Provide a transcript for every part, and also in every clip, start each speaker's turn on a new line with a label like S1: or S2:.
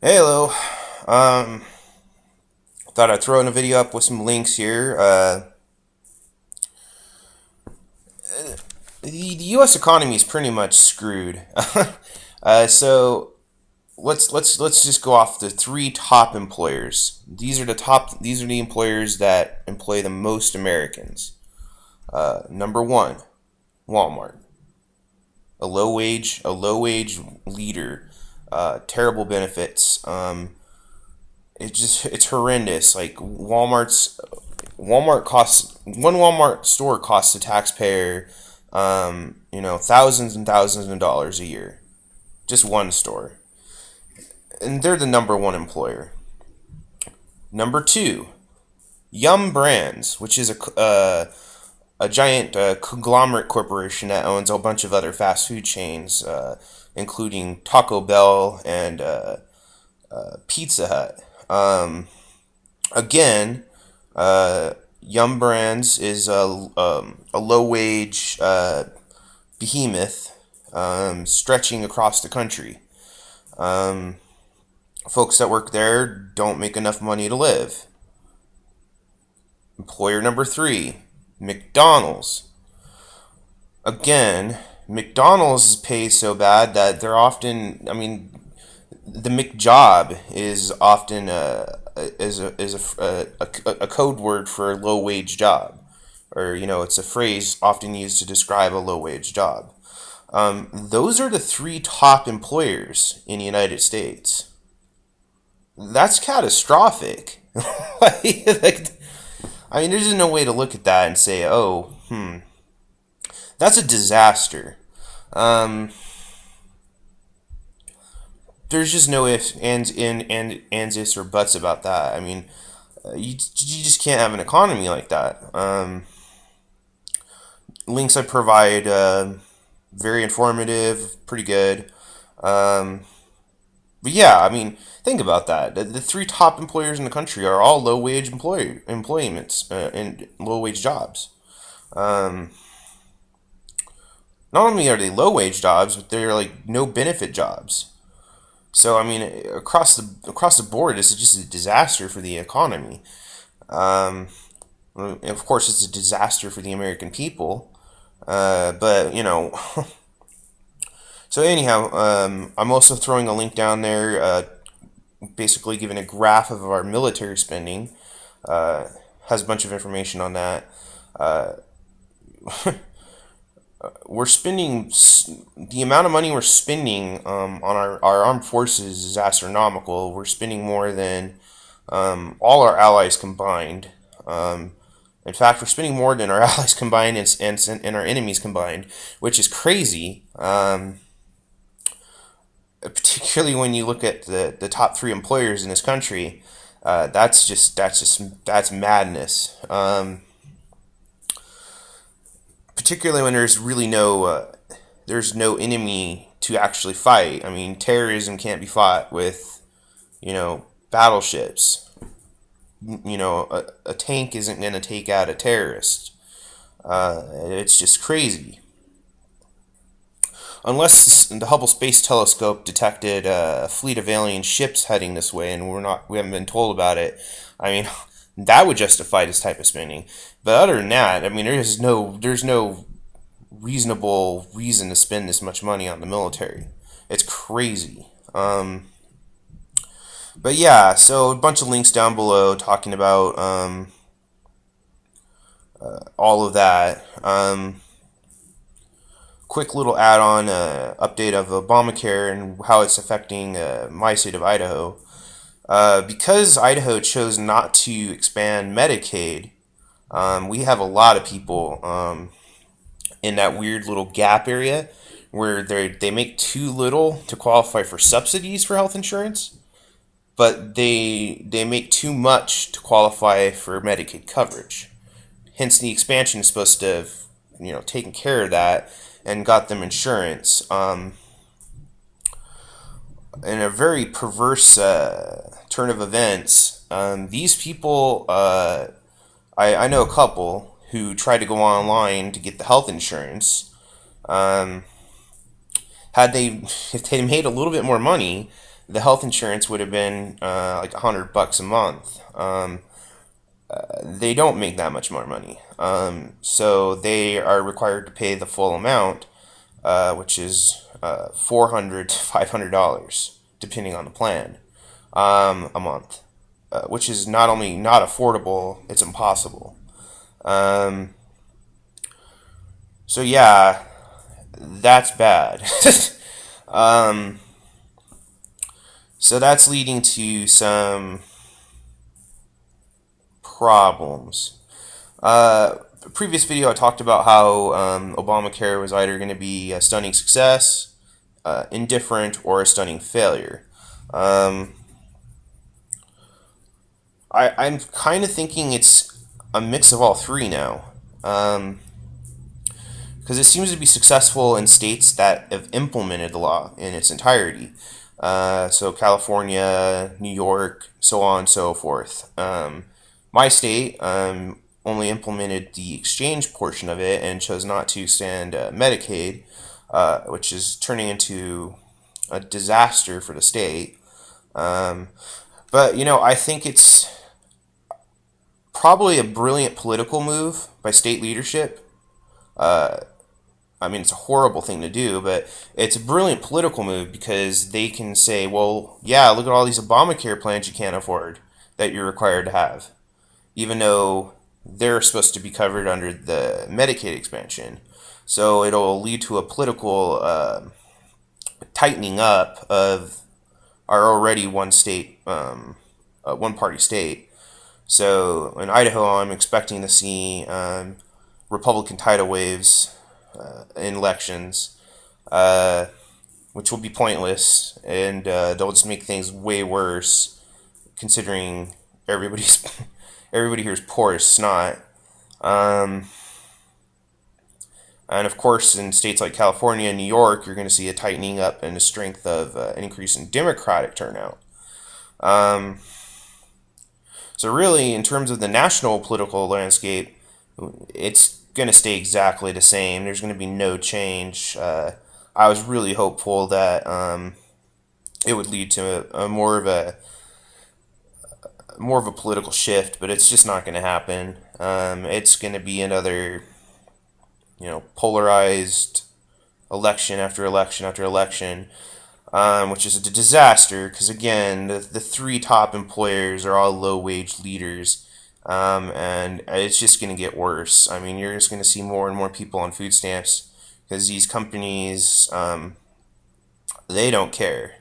S1: Hey, hello. Um, Thought I'd throw in a video up with some links here. The U.S. economy is pretty much screwed. So let's just go off the three top employers. These are the top. These are the employers that employ the most Americans. Number one, Walmart, a low wage leader. Terrible benefits. It's horrendous. Like Walmart store costs the taxpayer, thousands and thousands of dollars a year. Just one store, and they're the number one employer. Number two, Yum Brands, which is a giant conglomerate corporation that owns a bunch of other fast food chains, including Taco Bell and Pizza Hut. Again, Yum Brands is a low wage behemoth, stretching across the country. Um, Folks that work there don't make enough money to live. Employer number three, McDonald's. Again, McDonald's pays so bad that they're often, the McJob is often a code word for a low wage job, or it's a phrase often used to describe a low wage job. Those are the three top employers in the United States. That's catastrophic. like, there's no way to look at that and say, oh, that's a disaster. Um, there's just no ifs, ands, ifs, or buts about that. You just can't have an economy like that. Links I provide, very informative, pretty good. Um, but yeah, think about that. The three top employers in the country are all low wage employments and low wage jobs. Um, Not only are they low wage jobs, but they're like no benefit jobs. So across the board, this is just a disaster for the economy. Um, of course, it's a disaster for the American people. But so anyhow, I'm also throwing a link down there, basically giving a graph of our military spending. Has a bunch of information on that. Uh, we're spending the amount of money we're spending on our armed forces is astronomical. We're spending more than all our allies combined. In fact, we're spending more than our allies combined and our enemies combined, which is crazy. Particularly when you look at the top three employers in this country, that's madness. Particularly when there's no enemy to actually fight. Terrorism can't be fought with battleships. A tank isn't going to take out a terrorist. It's just crazy. Unless the Hubble Space Telescope detected a fleet of alien ships heading this way, and we haven't been told about it. I mean, that would justify this type of spending. But other than that, there's no reasonable reason to spend this much money on the military. It's crazy. But yeah, so a bunch of links down below talking about all of that. Quick little add-on update of Obamacare and how it's affecting my state of Idaho. Because Idaho chose not to expand Medicaid, we have a lot of people in that weird little gap area where they make too little to qualify for subsidies for health insurance, but they make too much to qualify for Medicaid coverage. Hence, the expansion is supposed to have taken care of that and got them insurance. In a very perverse turn of events, these people, I know a couple who tried to go online to get the health insurance. Had they, if they made a little bit more money, the health insurance would have been like $100 a month. They don't make that much more money. So they are required to pay the full amount, which is $400 to $500, depending on the plan, a month, which is not only not affordable, it's impossible. Um, so yeah, that's bad. um, so that's leading to some problems. Previous video, I talked about how Obamacare was either going to be a stunning success, indifferent, or a stunning failure. Um, I'm kind of thinking it's a mix of all three now. Um, because it seems to be successful in states that have implemented the law in its entirety. So California, New York, so on and so forth. My state only implemented the exchange portion of it and chose not to extend Medicaid, which is turning into a disaster for the state. Um, but I think it's probably a brilliant political move by state leadership. Uh, I mean, it's a horrible thing to do, but it's a brilliant political move because they can say, well, yeah, look at all these Obamacare plans you can't afford that you're required to have, even though they're supposed to be covered under the Medicaid expansion. So it'll lead to a political tightening up of our already one party state. So in Idaho, I'm expecting to see Republican tidal waves in elections, uh, which will be pointless, and they'll just make things way worse, considering everybody's everybody here is poor as snot. Um, and of course, in states like California and New York, you're going to see a tightening up and a strength of an increase in Democratic turnout. Um, so really, in terms of the national political landscape, it's going to stay exactly the same. There's going to be no change. I was really hopeful that it would lead to a more of a political shift, but it's just not going to happen. It's going to be another, polarized election after election after election, which is a disaster because, again, the three top employers are all low wage leaders, and it's just going to get worse. I mean, you're just going to see more and more people on food stamps because these companies, they don't care.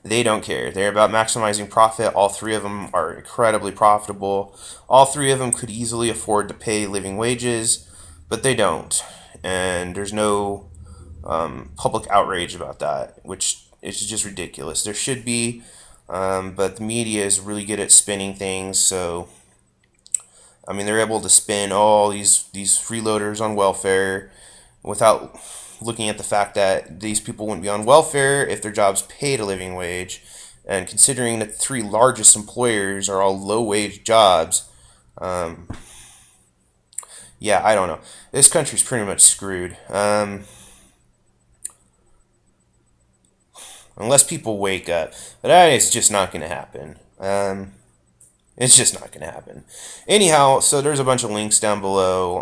S1: They don't care. They're about maximizing profit. All three of them are incredibly profitable. All three of them could easily afford to pay living wages, but they don't. And there's no public outrage about that, which is just ridiculous. There should be, but the media is really good at spinning things. So, I mean, they're able to spin all these freeloaders on welfare without looking at the fact that these people wouldn't be on welfare if their jobs paid a living wage. And considering that the three largest employers are all low wage jobs, um, yeah, I don't know. This country's pretty much screwed. Unless people wake up. But that is just not going to happen. It's just not going to happen. Anyhow, so there's a bunch of links down below.